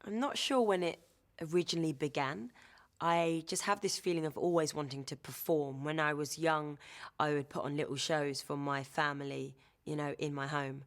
I'm not sure when it originally began. I just have this feeling of always wanting to perform. When I was young, I would put on little shows for my family, in my home.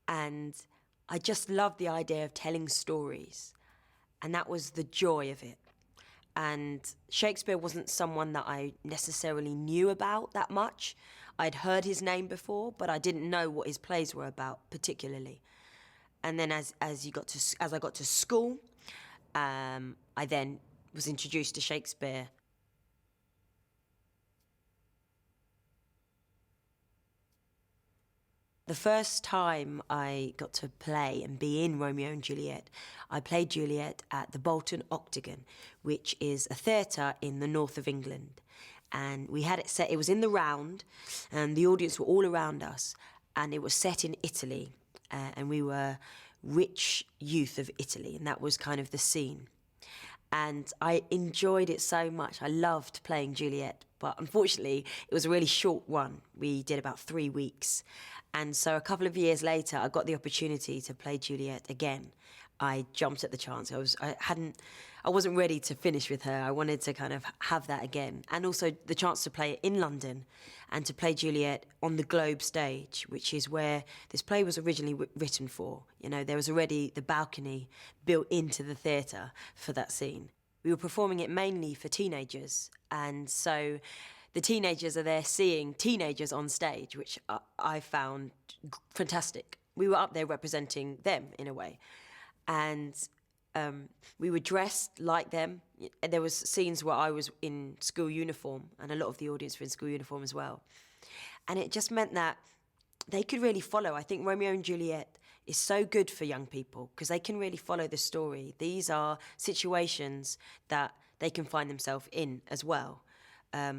And I just loved the idea of telling stories. And that was the joy of it. And Shakespeare wasn't someone that I necessarily knew about that much. I'd heard his name before, but I didn't know what his plays were about particularly. And then as I got to school, I then was introduced to Shakespeare. The first time I got to play and be in Romeo and Juliet, I played Juliet at the Bolton Octagon, which is a theatre in the north of England. And we had it set, it was in the round, and the audience were all around us, and it was set in Italy, and we were rich youth of Italy, and that was kind of the scene. And I enjoyed it so much. I loved playing Juliet, but unfortunately, it was a really short one. We did about 3 weeks. And so a couple of years later, I got the opportunity to play Juliet again. I jumped at the chance. I wasn't ready to finish with her. I wanted to kind of have that again. And also the chance to play it in London and to play Juliet on the Globe stage, which is where this play was originally written for. There was already the balcony built into the theatre for that scene. We were performing it mainly for teenagers, and so the teenagers are there seeing teenagers on stage, which I found fantastic. We were up there representing them in a way, and we were dressed like them. There was scenes where I was in school uniform, and a lot of the audience were in school uniform as well. And it just meant that they could really follow. I think Romeo and Juliet is so good for young people because they can really follow the story. These are situations that they can find themselves in as well.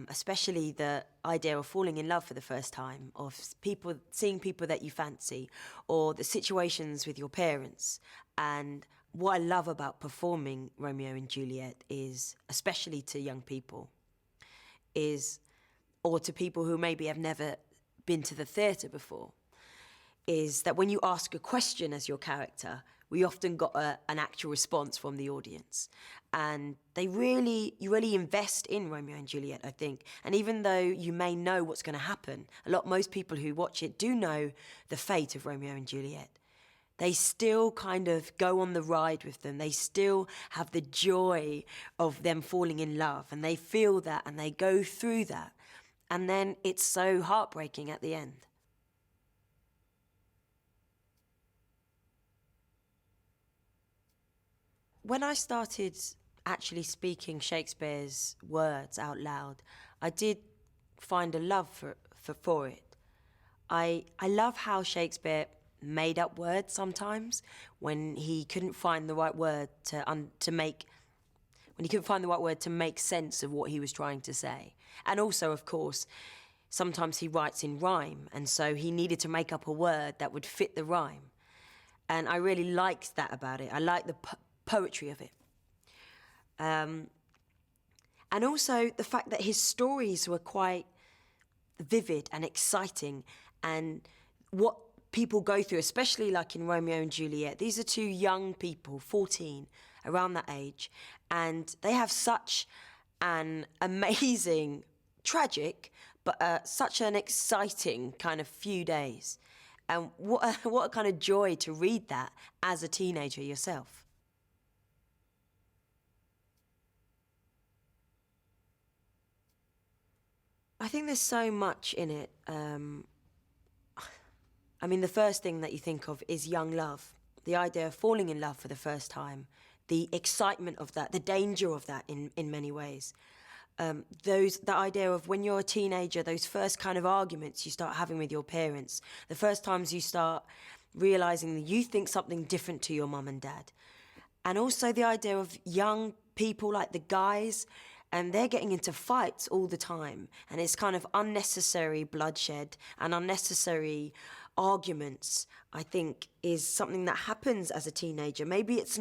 Especially the idea of falling in love for the first time, of seeing people that you fancy, or the situations with your parents. And what I love about performing Romeo and Juliet is, especially to young people, or to people who maybe have never been to the theatre before, is that when you ask a question as your character, we often got an actual response from the audience. And you really invest in Romeo and Juliet, I think. And even though you may know what's going to happen, most people who watch it do know the fate of Romeo and Juliet. They still kind of go on the ride with them. They still have the joy of them falling in love, and they feel that and they go through that. And then it's so heartbreaking at the end. When I started actually speaking Shakespeare's words out loud, I did find a love for it. I love how Shakespeare made up words sometimes when he couldn't find the right word to make sense of what he was trying to say. And also, of course, sometimes he writes in rhyme, and so he needed to make up a word that would fit the rhyme. And I really liked that about it. I liked the poetry of it. And also the fact that his stories were quite vivid and exciting, and what people go through, especially like in Romeo and Juliet. These are two young people, 14, around that age, and they have such an amazing, tragic, but such an exciting kind of few days. And what a kind of joy to read that as a teenager yourself. I think there's so much in it. The first thing that you think of is young love. The idea of falling in love for the first time, the excitement of that, the danger of that in many ways. The idea of when you're a teenager, those first kind of arguments you start having with your parents, the first times you start realising that you think something different to your mum and dad. And also the idea of young people like the guys, and they're getting into fights all the time, and it's kind of unnecessary bloodshed and unnecessary arguments, I think, is something that happens as a teenager. Maybe it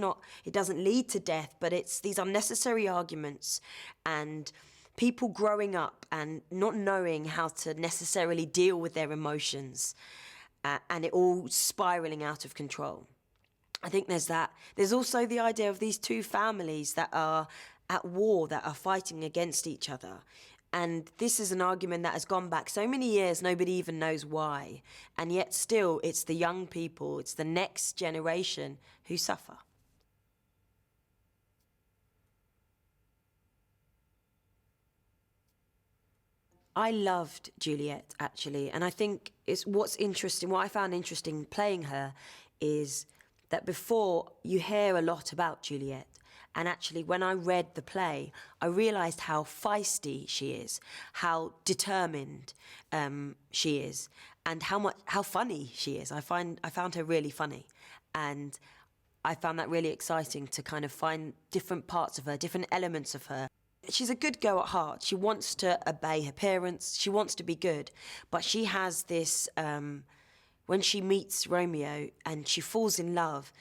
doesn't lead to death, but it's these unnecessary arguments and people growing up and not knowing how to necessarily deal with their emotions, and it all spiraling out of control. I think there's that. There's also the idea of these two families that are at war, that are fighting against each other. And this is an argument that has gone back so many years, nobody even knows why. And yet still, it's the young people, it's the next generation who suffer. I loved Juliet, actually, and I think it's what's interesting, what I found interesting playing her is that before you hear a lot about Juliet, and actually when I read the play, I realised how feisty she is, how determined she is, and how funny she is. I found her really funny, and I found that really exciting to kind of find different parts of her, different elements of her. She's a good girl at heart. She wants to obey her parents. She wants to be good. But she has this, when she meets Romeo and she falls in love,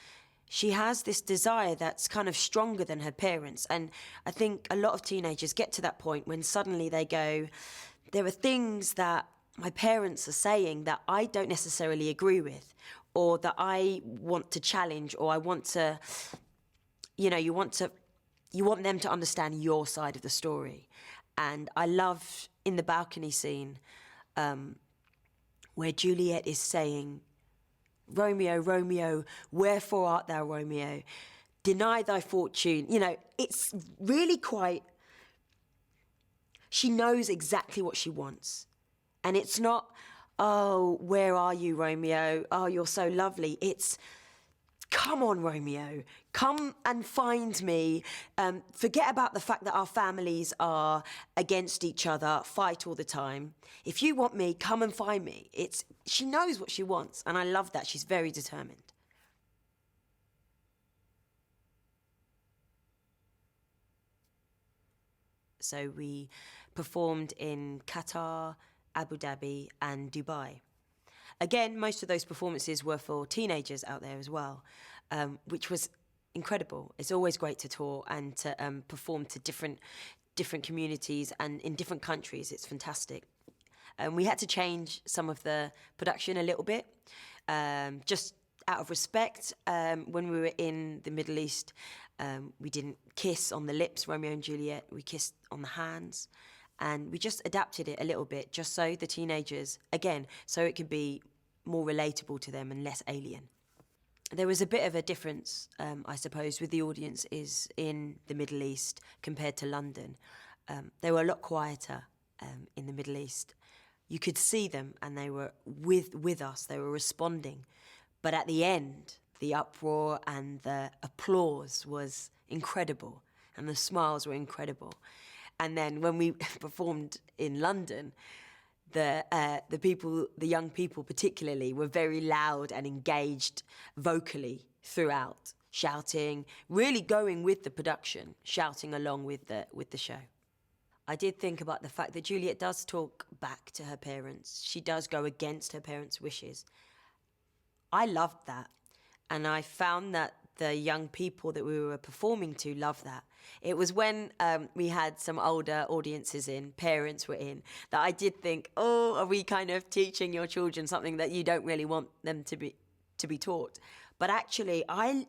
she has this desire that's kind of stronger than her parents. And I think a lot of teenagers get to that point when suddenly they go, there are things that my parents are saying that I don't necessarily agree with, or that I want to challenge, or I want to, you want them to understand your side of the story. And I love in the balcony scene where Juliet is saying, Romeo, Romeo, wherefore art thou, Romeo? Deny thy fortune. It's really quite, she knows exactly what she wants. And it's not, oh, where are you, Romeo? Oh, you're so lovely. It's, come on, Romeo, come and find me. Forget about the fact that our families are against each other, fight all the time. If you want me, come and find me. She knows what she wants, and I love that. She's very determined. So we performed in Qatar, Abu Dhabi, and Dubai. Again, most of those performances were for teenagers out there as well, which was incredible. It's always great to tour and to perform to different communities and in different countries. It's fantastic. We had to change some of the production a little bit, just out of respect. When we were in the Middle East, we didn't kiss on the lips, Romeo and Juliet. We kissed on the hands. And we just adapted it a little bit, just so the teenagers, again, so it could be more relatable to them and less alien. There was a bit of a difference, I suppose, with the audiences in the Middle East compared to London. They were a lot quieter in the Middle East. You could see them, and they were with us. They were responding. But at the end, the uproar and the applause was incredible, and the smiles were incredible. And then when we performed in London, the young people particularly, were very loud and engaged vocally throughout, shouting, really going with the production, shouting along with the show. I did think about the fact that Juliet does talk back to her parents. She does go against her parents' wishes. I loved that, and I found that the young people that we were performing to loved that. It was when we had some older audiences in, parents were in, that I did think, oh, are we kind of teaching your children something that you don't really want them to be taught? But actually, I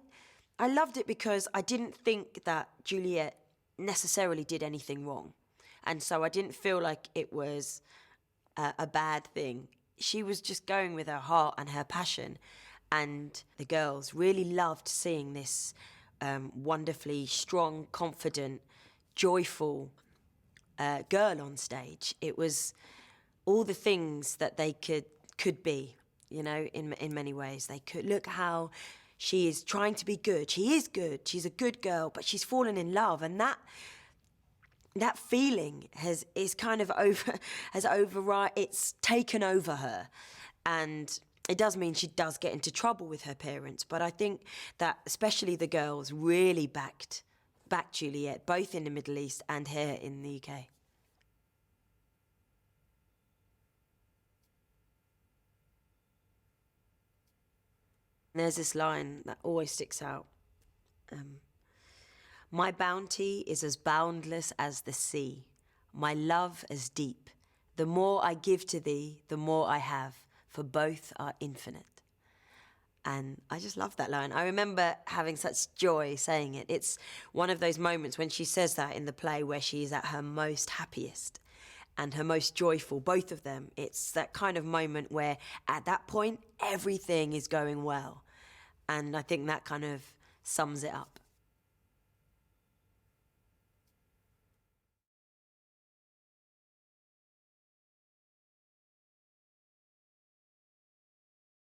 loved it because I didn't think that Juliet necessarily did anything wrong. And so I didn't feel like it was a bad thing. She was just going with her heart and her passion. And the girls really loved seeing this wonderfully strong, confident, joyful girl on stage. It was all the things that they could be, in many ways. They could look how she is trying to be good. She is good. She's a good girl, but she's fallen in love, and that feeling has taken over her, and it does mean she does get into trouble with her parents. But I think that especially the girls really backed Juliet, both in the Middle East and here in the UK. There's this line that always sticks out. My bounty is as boundless as the sea, my love as deep. The more I give to thee, the more I have, for both are infinite. And I just love that line. I remember having such joy saying it. It's one of those moments when she says that in the play where she's at her most happiest and her most joyful, both of them. It's that kind of moment where at that point, everything is going well. And I think that kind of sums it up.